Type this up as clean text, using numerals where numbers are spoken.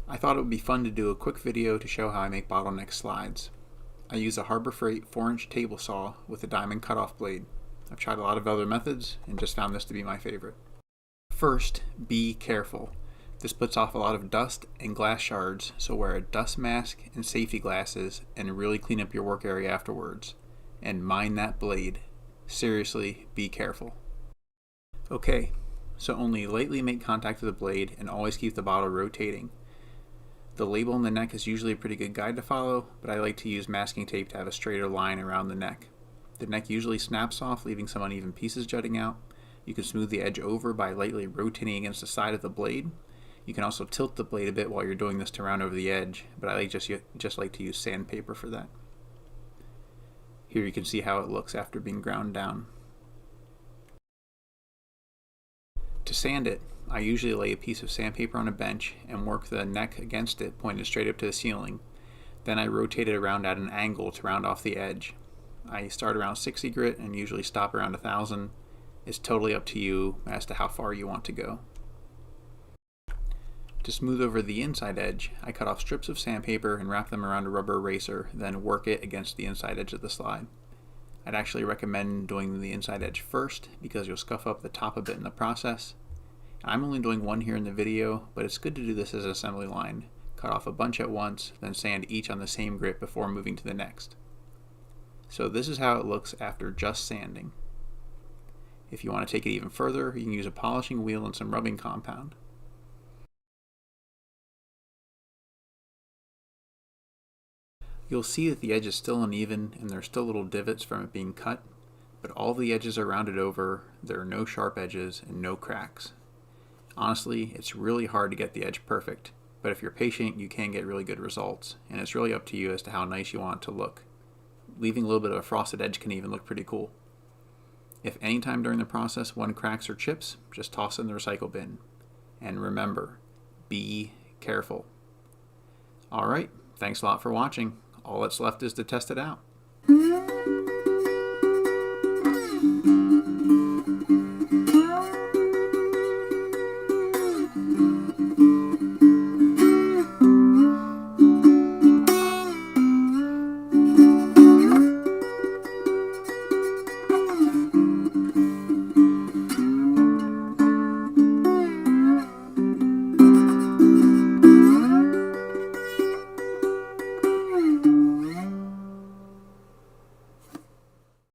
I thought it would be fun to do a quick video to show how I make bottleneck slides. I use a Harbor Freight 4-inch table saw with a diamond cutoff blade. I've tried a lot of other methods and just found this to be my favorite. First, be careful. This puts off a lot of dust and glass shards, so wear a dust mask and safety glasses and really clean up your work area afterwards. And mind that blade. Seriously, be careful. Okay, so only lightly make contact with the blade and always keep the bottle rotating. The label on the neck is usually a pretty good guide to follow, but I like to use masking tape to have a straighter line around the neck. The neck usually snaps off, leaving some uneven pieces jutting out. You can smooth the edge over by lightly rotating against the side of the blade. You can also tilt the blade a bit while you're doing this to round over the edge, but I just like to use sandpaper for that. Here you can see how it looks after being ground down. To sand it, I usually lay a piece of sandpaper on a bench and work the neck against it, pointed straight up to the ceiling. Then I rotate it around at an angle to round off the edge. I start around 60 grit and usually stop around 1000. It's totally up to you as to how far you want to go. To smooth over the inside edge, I cut off strips of sandpaper and wrap them around a rubber eraser, then work it against the inside edge of the slide. I'd actually recommend doing the inside edge first because you'll scuff up the top a bit in the process. I'm only doing one here in the video, but it's good to do this as an assembly line. Cut off a bunch at once, then sand each on the same grit before moving to the next. So this is how it looks after just sanding. If you want to take it even further, you can use a polishing wheel and some rubbing compound. You'll see that the edge is still uneven and there are still little divots from it being cut, but all the edges are rounded over, there are no sharp edges and no cracks. Honestly, it's really hard to get the edge perfect, but if you're patient, you can get really good results, and it's really up to you as to how nice you want it to look. Leaving a little bit of a frosted edge can even look pretty cool. If anytime during the process one cracks or chips, just toss it in the recycle bin. And remember, be careful. Alright, thanks a lot for watching. All that's left is to test it out.